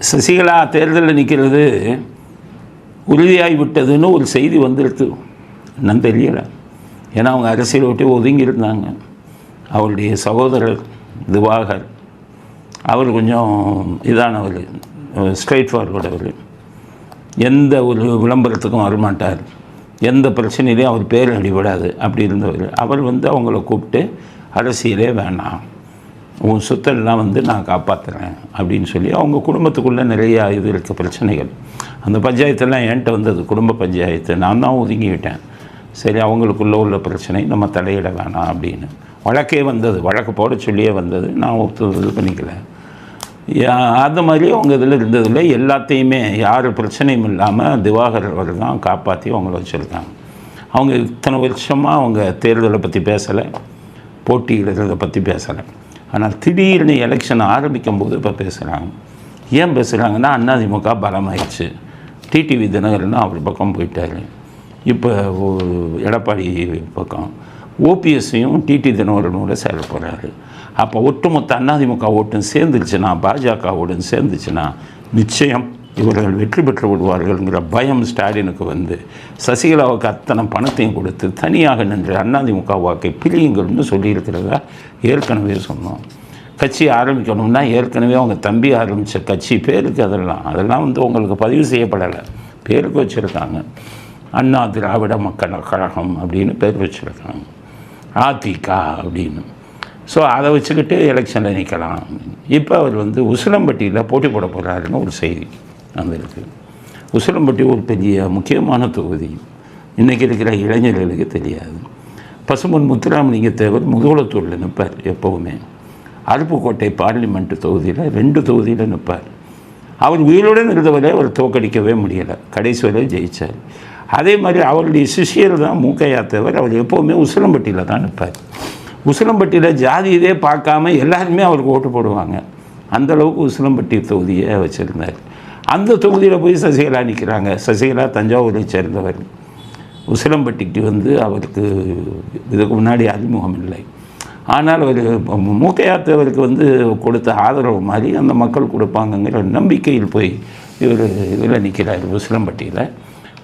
சசிகலா தேர்தலில் நிற்கிறது உறுதியாகி விட்டதுன்னு ஒரு செய்தி வந்துடுது. என்னன்னு தெரியலை. ஏன்னா அவங்க அரசியல் விட்டு ஒதுங்கி இருந்தாங்க. அவருடைய சகோதரர் திவாகர் அவர் கொஞ்சம் இதானவர், ஸ்ட்ரைட் ஃபார்வர்டவர், எந்த ஒரு விளம்பரத்துக்கும் வரமாட்டார், எந்த பிரச்சனையிலையும் அவர் பேர் அடிபடாது அப்படி இருந்தவர். அவர் அவங்கள கூப்பிட்டு அரசியலே வேணாம், உன் சொத்தெல்லாம் நான் காப்பாற்றுறேன் அப்படின்னு சொல்லி அவங்க குடும்பத்துக்குள்ளே நிறையா இது இருக்க பிரச்சனைகள், அந்த பஞ்சாயத்தெல்லாம் என்கிட்ட வந்தது, குடும்ப பஞ்சாயத்து. நான் தான் ஒதுங்கிவிட்டேன். சரி, அவங்களுக்குள்ளே உள்ள பிரச்சனை நம்ம தலையிட வேணாம் அப்படின்னு வழக்கே வந்தது, வழக்கு போட சொல்லியே வந்தது. நான் இது பண்ணிக்கல. அந்த மாதிரி அவங்க இதில் இருந்ததில்லை. எல்லாத்தையுமே யார் பிரச்சனையும் இல்லாமல் திவாகர் அவர் தான் காப்பாற்றி அவங்கள வச்சுருக்காங்க. அவங்க இத்தனை வருஷமாக அவங்க தேர்தலை பற்றி பேசலை, போட்டியிடுறதை பற்றி பேசலை. ஆனால் திடீர்னு எலெக்ஷன் ஆரம்பிக்கும் போது இப்போ பேசுகிறாங்க. ஏன் பேசுகிறாங்கன்னா, அதிமுக பலமாயிடுச்சு, டிடிவி தினகரன் அவர் பக்கம் போயிட்டார், இப்போ எடப்பாடி பக்கம் ஓபிஎஸ்ஸையும் டிடி தினகரனோட சேர போகிறாரு. அப்போ ஒட்டுமொத்த அதிமுக ஓட்டும் சேர்ந்துருச்சுன்னா, பாஜக ஓடும் சேர்ந்துச்சுன்னா நிச்சயம் இவர்கள் வெற்றி பெற்று விடுவார்கள்ங்கிற பயம் ஸ்டாலினுக்கு சசிகலாவுக்கு அத்தனை பணத்தையும் கொடுத்து தனியாக நின்று அதிமுக வாக்கை பிரியுங்கள்னு சொல்லியிருக்கிறதா ஏற்கனவே சொன்னோம். கட்சி ஆரம்பிக்கணும்னா ஏற்கனவே அவங்க தம்பி ஆரம்பித்த கட்சி பேருக்கு அதெல்லாம் உங்களுக்கு பதிவு செய்யப்படலை, பேருக்கு வச்சுருக்காங்க. அண்ணா திராவிட மக்கள் கழகம் அப்படின்னு பேர் வச்சுருக்காங்க, அதிக அப்படின்னு. ஸோ அதை வச்சுக்கிட்டு எலெக்ஷனில் நிற்கலாம். இப்போ அவர் உசிலம்பட்டியில் போட்டி போட போகிறாருன்னு ஒரு செய்தி வந்திருக்கு. உசிலம்பட்டி ஒரு பெரிய முக்கியமான தொகுதி, இன்றைக்கி இருக்கிற இளைஞர்களுக்கு தெரியாது. பசும்பொன் முத்துராமலிங்க தேவர் முதுகுளத்தூரில் நிற்பார் எப்போவுமே. அருப்புக்கோட்டை பார்லிமெண்ட்டு தொகுதியில் 2 தொகுதியில் நிற்பார். அவர் உயிருடன் இருந்தவரை அவர் தோக்கடிக்கவே முடியலை, கடைசி வரை ஜெயித்தார். அதே மாதிரி அவருடைய சிஷியர் தான் மூக்கையா தேவர். அவர் எப்போவுமே உசிலம்பட்டியில் தான் நிற்பார். உசிலம்பட்டியில் ஜாதி இதே பார்க்காம எல்லாருமே அவருக்கு ஓட்டு போடுவாங்க. அந்தளவுக்கு உசிலம்பட்டி தொகுதியை வச்சுருந்தார். அந்த தொகுதியில் போய் சசிகலா நிற்கிறாங்க. சசிகலா தஞ்சாவூரை சேர்ந்தவர். உசிலம்பட்டிக்கு அவருக்கு இதுக்கு முன்னாடி அறிமுகம் இல்லை. ஆனால் அவர் மூக்கையா தேவருக்கு கொடுத்த ஆதரவு மாதிரி அந்த மக்கள் கொடுப்பாங்கங்கிற நம்பிக்கையில் போய் இவர் இதில் நிற்கிறார் உசிலம்பட்டியில்.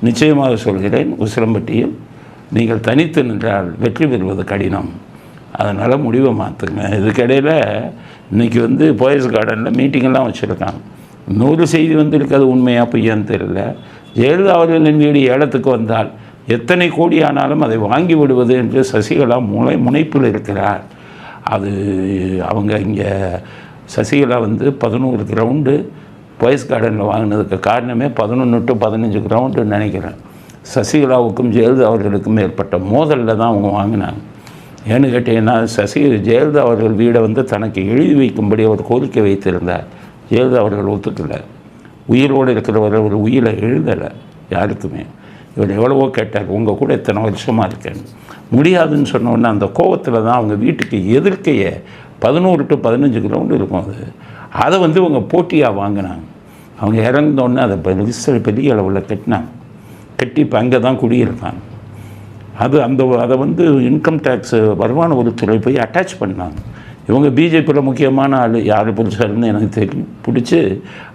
நிச்சயமாக சொல்கிறேன், உசிலம்பட்டியில் நீங்கள் தனித்து நின்றால் வெற்றி பெறுவது கடினம். அதனால் முடிவை மாற்றுங்க. இதுக்கிடையில் இன்றைக்கி போயஸ் கார்டனில் மீட்டிங்கெல்லாம் வச்சுருக்காங்க. இன்னொரு செய்தி இருக்காது, உண்மையாக பொய்யான்னு தெரியல. ஜெயலலிதா அவர்களின் வீடு ஏலத்துக்கு வந்தால் எத்தனை கோடி ஆனாலும் அதை வாங்கி விடுவது என்று சசிகலா முனைப்பில் இருக்கிறார். அது அவங்க இங்கே சசிகலா 11 கிரவுண்டு போயஸ் கார்டனில் வாங்கினதுக்கு காரணமே 11 to 15 கிரவுண்டுன்னு நினைக்கிறேன். சசிகலாவுக்கும் ஜெயலலிதா அவர்களுக்கும் ஏற்பட்ட மோதலில் தான் அவங்க வாங்கினாங்க. ஏன்னு கேட்டீங்கன்னா, ஜெயலலிதா அவர்கள் வீடை தனக்கு எழுதி வைக்கும்படி அவர் கோரிக்கை வைத்திருந்தார். ஜெயலலிதா அவர்கள் ஒத்துக்கலை. உயிரோடு இருக்கிறவர் ஒரு உயிரை எழுதலை யாருக்குமே. இவர் எவ்வளவோ கேட்டார், உங்கள் கூட இத்தனை வருஷமாக இருக்கேன், முடியாதுன்னு சொன்னோன்னே அந்த கோவத்தில் தான் அவங்க வீட்டுக்கு எதிர்க்கையே 11 to 15 கிரவுண்டு இருக்கும். அதை இவங்க போட்டியாக வாங்கினாங்க. அவங்க இறந்தோடனே அதை பெரிய அளவில் கட்டி இப்போ அங்கே தான் குடியிருக்காங்க. அதை இன்கம் டேக்ஸ் வருமான வரித்துறை போய் அட்டாச் பண்ணாங்க. இவங்க பிஜேபியில் முக்கியமான ஆள், யார் புதுசாக எனக்கு தெரியும், பிடிச்சி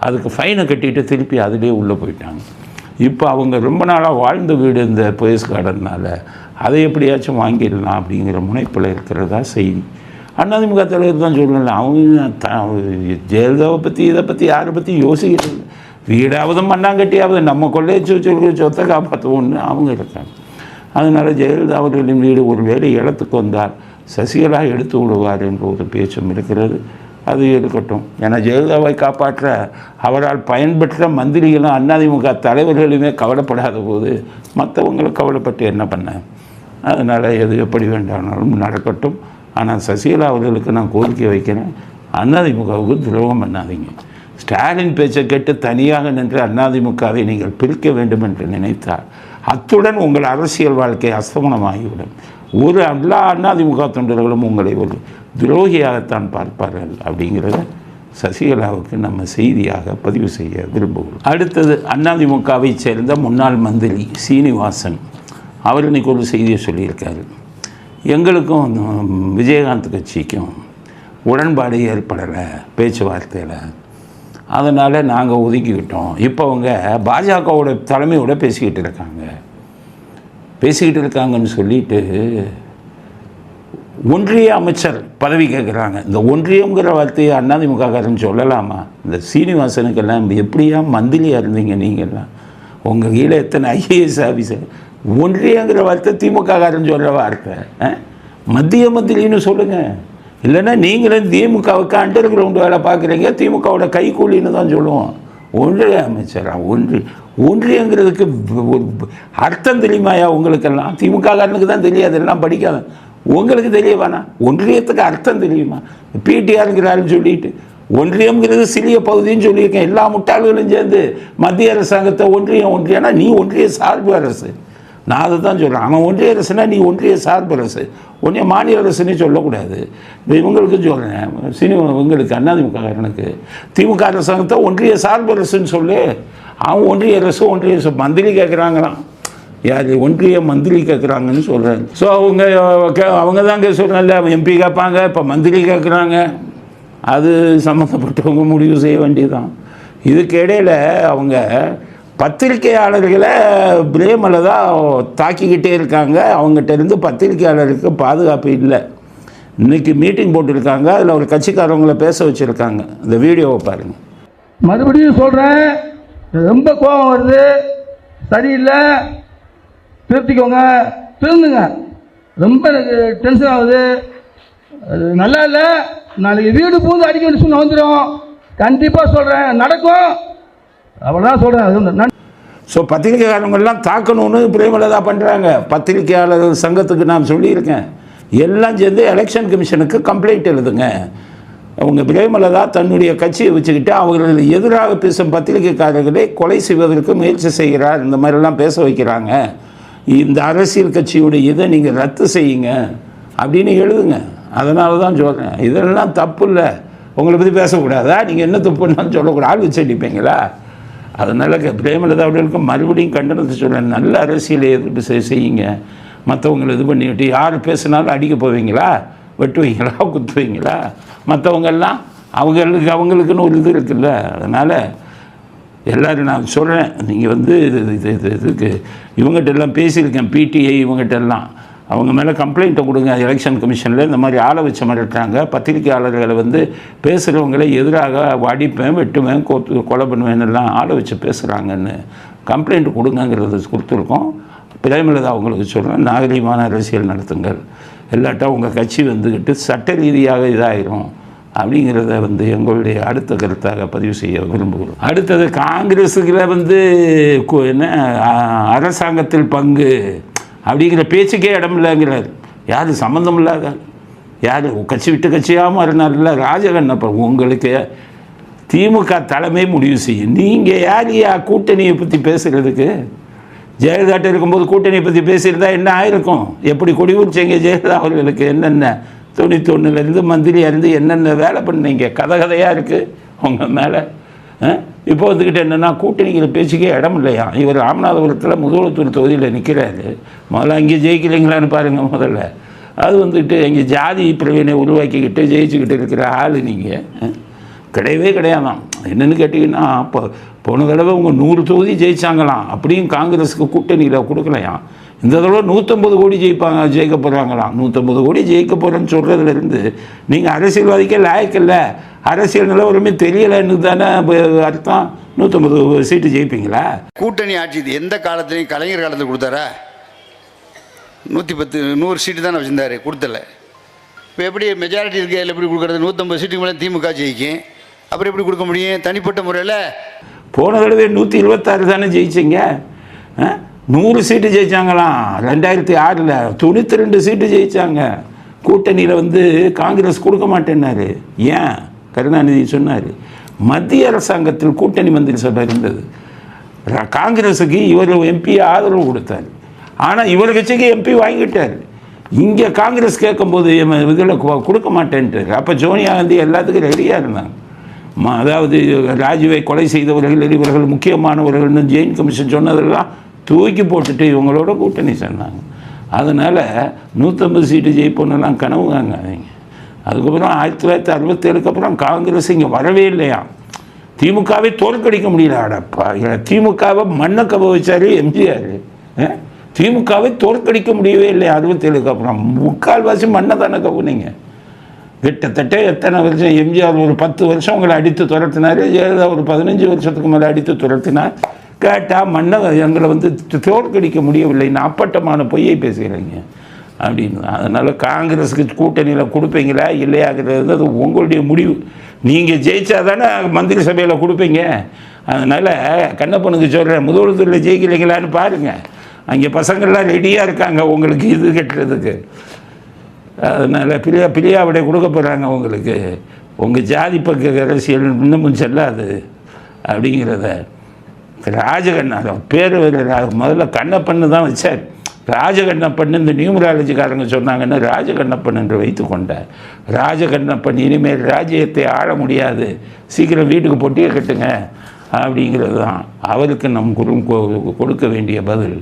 அதுக்கு ஃபைனை கட்டிட்டு திருப்பி அதிலே உள்ளே போயிட்டாங்க. இப்போ அவங்க ரொம்ப நாளாக வாழ்ந்த வீடு இந்த போயஸ் கார்டனால் அதை எப்படியாச்சும் வாங்கிடலாம் அப்படிங்கிற முனைப்பில் இருக்கிறதா செய்தி. அதிமுக தலைவர் தான் சொல்லலை, அவங்க ஜெயலலிதாவை பற்றி இதை பற்றி யாரை பற்றி யோசிக்கிறது, வீடாவது மண்ணாங்கட்டியாவது நம்ம கொள்ளையை சொத்தை காப்பாற்றுவோன்னு அவங்க இருக்காங்க. அதனால் ஜெயலலிதா அவர்களின் வீடு ஒரு வேலை இடத்துக்கு வந்தால் சசிகலா எடுத்து விடுவார் என்ற ஒரு பேச்சும் இருக்கிறது. அது இருக்கட்டும். ஏன்னா ஜெயலலிதாவை காப்பாற்ற அவரால் பயன்பெற்ற மந்திரிகளும் அதிமுக தலைவர்களுமே கவலைப்படாத போது மற்றவங்களை கவலைப்பட்டு என்ன பண்ண. அதனால் எது எப்படி வேண்டானாலும் நடக்கட்டும். ஆனால் சசிகலா அவர்களுக்கு நான் கோரிக்கை வைக்கிறேன், அதிமுகவுக்கு துரோகம் பண்ணாதீங்க. ஸ்டாலின் பேச்சை கேட்டு தனியாக நின்று அதிமுகவை நீங்கள் பிரிக்க வேண்டும் என்று நினைத்தால் அத்துடன் உங்கள் அரசியல் வாழ்க்கை அஸ்தமனமாகிவிடும். எல்லா அதிமுக தொண்டர்களும் உங்களை ஒரு துரோகியாகத்தான் பார்ப்பார்கள். அப்படிங்கிறத சசிகலாவுக்கு நம்ம செய்தியாக பதிவு செய்ய விரும்புகிறோம். அடுத்தது அதிமுகவை சேர்ந்த முன்னாள் மந்திரி சீனிவாசன் அவர் இன்றைக்கி ஒரு செய்தியை சொல்லியிருக்காரு. எங்களுக்கும் விஜயகாந்த் கட்சிக்கும் உடன்பாடு ஏற்படலை பேச்சுவார்த்தையில். அதனால் நாங்கள் ஒதுக்கிக்கிட்டோம். இப்போ அவங்க பாஜகவோட தலைமையோட பேசிக்கிட்டு இருக்காங்கன்னு சொல்லிட்டு ஒன்றிய அமைச்சர் பதவி கேட்குறாங்க. இந்த ஒன்றியங்கிற வார்த்தையை அதிமுககாரன் சொல்லலாமா? இந்த சீனிவாசனுக்கெல்லாம் எப்படியா மந்திரியாக இருந்தீங்க நீங்கள்லாம்? உங்கள் கீழே எத்தனை ஐஏஎஸ் ஆஃபீஸர்? ஒன்றியங்கிற வார்த்தை திமுககாரன் சொல்கிற வார்த்தை. மத்திய மந்திரின்னு சொல்லுங்கள். இல்லைன்னா நீங்களும் திமுகவுக்கு அண்டர் கிரவுண்டு வேலை பார்க்குறீங்க, திமுகவோட கைக்கூலின்னு தான் சொல்லுவோம். ஒன்றிய அமைச்சரா? ஒன்றியங்கிறதுக்கு அர்த்தம் தெரியுமாயா உங்களுக்கெல்லாம்? திமுககாரனுக்கு தான் தெரியாது, எல்லாம் படிக்காத. உங்களுக்கு தெரிய வேணாம். ஒன்றியத்துக்கு அர்த்தம் தெரியுமா? பிடிஆருங்கிறாருன்னு சொல்லிட்டு ஒன்றியம்ங்கிறது சிறிய பகுதின்னு சொல்லியிருக்கேன். எல்லா முட்டாள்களும் சேர்ந்து மத்திய அரசாங்கத்தை ஒன்றியம்னா நீ ஒன்றிய சார்பு அரசு. நான் அதை தான் சொல்கிறேன். அவன் ஒன்றிய அரசுனா நீ ஒன்றிய சார்பு அரசு, ஒன்றிய மாநில அரசுன்னே சொல்லக்கூடாது. இப்போ இவங்களுக்கும் சொல்கிறேன், இவங்களுக்கு அதிமுககாரனுக்கு திமுக அரசாங்கத்தை ஒன்றிய சார்பு அரசுன்னு சொல்லு. அவன் ஒன்றிய அரசு மந்திரி கேட்குறாங்களாம். யார் ஒன்றிய மந்திரி கேட்குறாங்கன்னு சொல்கிறாங்க. ஸோ அவங்க தான் சொல்கிறேன்ல, எம்பி கேட்பாங்க, இப்போ மந்திரி கேட்குறாங்க. அது சம்மந்தப்பட்டவங்க முடிவு செய்ய வேண்டியதுதான். இதுக்கு இடையில் அவங்க பத்திரிகையாளர்களை பிரேமலதா தாக்கிக்கிட்டே இருக்காங்க. அவங்ககிட்ட இருந்து பத்திரிகையாளருக்கு பாதுகாப்பு இல்லை. இன்றைக்கி மீட்டிங் போட்டிருக்காங்க, அதில் ஒரு கட்சிக்காரவங்களை பேச வச்சுருக்காங்க. இந்த வீடியோவை பாருங்கள். மறுபடியும் சொல்கிறேன், ரொம்ப கோபம் வருது, சரியில்லை, திருத்திக்கோங்க, திருந்துங்க. ரொம்ப எனக்கு டென்ஷன் ஆகுது, நல்லா இல்லை. நாளைக்கு வீடு பூந்து அடிக்க வேண்டிய சூழ்நிலை வந்துடும். கண்டிப்பாக சொல்கிறேன், நடக்கும். அவ்வளோதான் சொல்கிறேன். ஸோ பத்திரிகையாளர்கள்லாம் தாக்கணும்னு பிரேமலதா பண்ணுறாங்க. பத்திரிகையாளர் சங்கத்துக்கு நான் சொல்லியிருக்கேன், எல்லாம் சேர்ந்து எலெக்ஷன் கமிஷனுக்கு கம்ப்ளைண்ட் எழுதுங்க. அவங்க பிரேமலதா தன்னுடைய கட்சியை வச்சுக்கிட்டு அவர்களுக்கு எதிராக பேசும் பத்திரிகைக்காரர்களை கொலை செய்வதற்கு முயற்சி செய்கிறார். இந்த மாதிரிலாம் பேச வைக்கிறாங்க. இந்த அரசியல் கட்சியுடைய இதை நீங்கள் ரத்து செய்யுங்க அப்படின்னு எழுதுங்க. அதனால தான் சொல்கிறேன், இதெல்லாம் தப்பு இல்லை. உங்களை பற்றி பேசக்கூடாதா? நீங்கள் என்ன தப்புன்னு சொல்லக்கூடாது, ஆள் வச்சு அடிப்பீங்களா? அதனால் பிரேமலதா அவர்களுக்கு மறுபடியும் கண்டனத்தை சொல்கிறேன், நல்ல அரசியலை எதிர்ப்பு செய்யுங்க. மற்றவங்களை இது பண்ணிவிட்டு யார் பேசினாலும் அடிக்க போவீங்களா, வெட்டுவீங்களா, குத்துவீங்களா? மற்றவங்கெல்லாம் அவங்களுக்குன்னு ஒரு இது இருக்குல்ல. அதனால் எல்லோரும் நான் சொல்கிறேன், நீங்கள் இதுக்கு இவங்ககிட்ட எல்லாம் பேசியிருக்கேன், பிடிஐ இவங்ககிட்ட எல்லாம் அவங்க மேலே கம்ப்ளைண்ட்டை கொடுங்க. எலெக்ஷன் கமிஷனில் இந்த மாதிரி ஆளை வச்சு மிரட்டுறாங்க, பத்திரிகையாளர்களை பேசுகிறவங்களை எதிராக அடிப்பேன், வெட்டுவேன், கொலை பண்ணுவேன்னெல்லாம் ஆளை வச்சு பேசுகிறாங்கன்னு கம்ப்ளைண்ட் கொடுங்கங்கிறது கொடுத்துருக்கோம். பிரேமலதா அவங்களுக்கு சொல்கிறேன், நாகரிகமான அரசியல் நடத்துங்கள். இல்லாட்டா உங்கள் கட்சி வந்துக்கிட்டு சட்ட ரீதியாக இதாகிடும் அப்படிங்கிறத எங்களுடைய அடுத்த கருத்தாக பதிவு செய்ய விரும்புகிறோம். அடுத்தது காங்கிரஸுகளை என்ன அரசாங்கத்தில் பங்கு அப்படிங்கிற பேச்சுக்கே இடம் இல்லைங்கிறார். யார் சம்மந்தம் இல்லாத யார் கட்சி விட்டு கட்சியாக மாறினார்ல ராஜகண்ணப்ப. உங்களுக்கு திமுக தலைமை முடிவு செய்யும். நீங்கள் யார் கூட்டணியை பற்றி பேசுகிறதுக்கு? ஜெயலலிதா இருக்கும்போது கூட்டணியை பற்றி பேசியிருந்தா என்ன ஆயிருக்கும்? எப்படி கொடிவுரிச்சிங்க ஜெயலலிதா அவர்களுக்கு? என்னென்ன 91லேருந்து மந்திரியாக இருந்து என்னென்ன வேலை பண்ணீங்க? கதையாக இருக்குது உங்கள் மேலே. இப்போ வந்துக்கிட்டு என்னென்னா கூட்டணிங்கிற பேச்சுக்கே இடம் இல்லையா? இவர் ராமநாதபுரத்தில் முதலத்தூர் தொகுதியில் நிற்கிறாரு. முதல்ல அங்கே ஜெயிக்கலைங்களான்னு பாருங்கள். முதல்ல அது எங்கள் ஜாதி பிரவினை உருவாக்கிக்கிட்டு ஜெயிச்சுக்கிட்டு இருக்கிற ஆள் நீங்கள் கிடையவே கிடையாதான். என்னென்னு கேட்டிங்கன்னா, இப்போ போன தடவை அவங்க 100 தொகுதி ஜெயிச்சாங்களாம். அப்படியும் காங்கிரஸுக்கு கூட்டணியில் கொடுக்கலையாம். இந்த தடவை 150 கோடி ஜெயிக்க போகிறாங்களாம். 150 கோடி ஜெயிக்க போகிறேன்னு சொல்கிறதுலேருந்து நீங்கள் அரசியல்வாதிக்கே லாயக்கில்லை, அரசியல் நிலவரமே தெரியலைன்னு தானே அர்த்தம். 150 சீட்டு ஜெயிப்பீங்களா? கூட்டணி ஆட்சி எந்த காலத்துலையும் கலைஞர் காலத்தில் கொடுத்தாரா? 110 100 சீட்டு தானே வச்சுருந்தார், கொடுத்தல. இப்போ எப்படி மெஜாரிட்டி இருக்கையில் எப்படி கொடுக்குறது? 150 சீட்டுக்கு மேலே திமுக ஜெயிக்கும், அப்புறம் எப்படி கொடுக்க முடியும் தனிப்பட்ட முறையில்? போன தடவை 126 தானே ஜெயிச்சிங்க. 100 சீட்டு ஜெயித்தாங்களாம் 2006. 92 சீட்டு ஜெயித்தாங்க. கூட்டணியில் காங்கிரஸ் கொடுக்க மாட்டேன்னாரு. ஏன்? கருணாநிதி சொன்னார், மத்திய அரசாங்கத்தில் கூட்டணி மந்திரி சபை இருந்தது, காங்கிரஸுக்கு இவர் எம்பி ஆதரவு கொடுத்தார். ஆனால் இவர் கட்சிக்கு எம்பி வாங்கிட்டார். இங்கே காங்கிரஸ் கேட்கும்போது இதில் கொடுக்க மாட்டேன்ட்டார். அப்போ சோனியா காந்தி எல்லாத்துக்கும் ரெடியாக இருந்தாங்க. அதாவது ராஜீவை கொலை செய்தவர்கள் இவர்கள் முக்கியமானவர்கள்னு ஜெயின் கமிஷன் சொன்னதெல்லாம் தூக்கி போட்டுட்டு இவங்களோட கூட்டணி சொன்னாங்க. அதனால் 150 சீட்டு ஜெயிப்போன்னெல்லாம் கனவு காங்காதீங்க. அதுக்கப்புறம் 1967 அப்புறம் காங்கிரஸ் இங்கே வரவே இல்லையா. திமுகவை தோற்கடிக்க முடியல. அடப்பா, திமுகவை மண்ணை கவ வச்சாரு எம்ஜிஆர். திமுகவை தோற்கடிக்க முடியவே இல்லை. 67க்கு அப்புறம் முக்கால்வாசி மண்ணை தானே கவுனீங்க. கிட்டத்தட்ட எத்தனை வருஷம்? எம்ஜிஆர் ஒரு 10 வருஷம் உங்களை அடித்து துரத்தினார். ஜெயலலிதா ஒரு 15 வருஷத்துக்கு மேலே அடித்து துரத்தினார். கேட்டால் மண்ணை எங்களை வந்து தோற்கடிக்க முடியவில்லை. அப்பட்டமான பொய்யை பேசுகிறீங்க அப்படின்னு. அதனால் காங்கிரஸுக்கு கூட்டணியில் கொடுப்பீங்களா இல்லையாங்கிறது அது உங்களுடைய முடிவு. நீங்கள் ஜெயிச்சா தானே மந்திரி சபையில் கொடுப்பீங்க. அதனால் கண்ணப்பனுக்கு சொல்கிறேன், முதல்வரில் ஜெயிக்கிறீங்களான்னு பாருங்கள். அங்கே பசங்கள்லாம் ரெடியாக இருக்காங்க உங்களுக்கு இது கட்டுறதுக்கு. அதனால் பிரியாவிடை கொடுக்க போகிறாங்க உங்களுக்கு. உங்கள் ஜாதி பக்க அரசியல் இன்னமும் செல்லாது அப்படிங்கிறத. ராஜகண்ணா பேர் முதல்ல கண்ணப்பண்ணு தான் வச்சார். ராஜகண்ணப்பன் இந்த நியூமராலஜிக்காரங்க சொன்னாங்கன்னு ராஜகண்ணப்பன் என்று வைத்து கொண்டார். ராஜகண்ணப்பன் இனிமேல் ராஜ்யத்தை ஆள முடியாது, சீக்கிரம் வீட்டுக்கு பொட்டியை கட்டுங்க அப்படிங்கிறது தான் அவருக்கு நம் கொடுக்க வேண்டிய பதில்.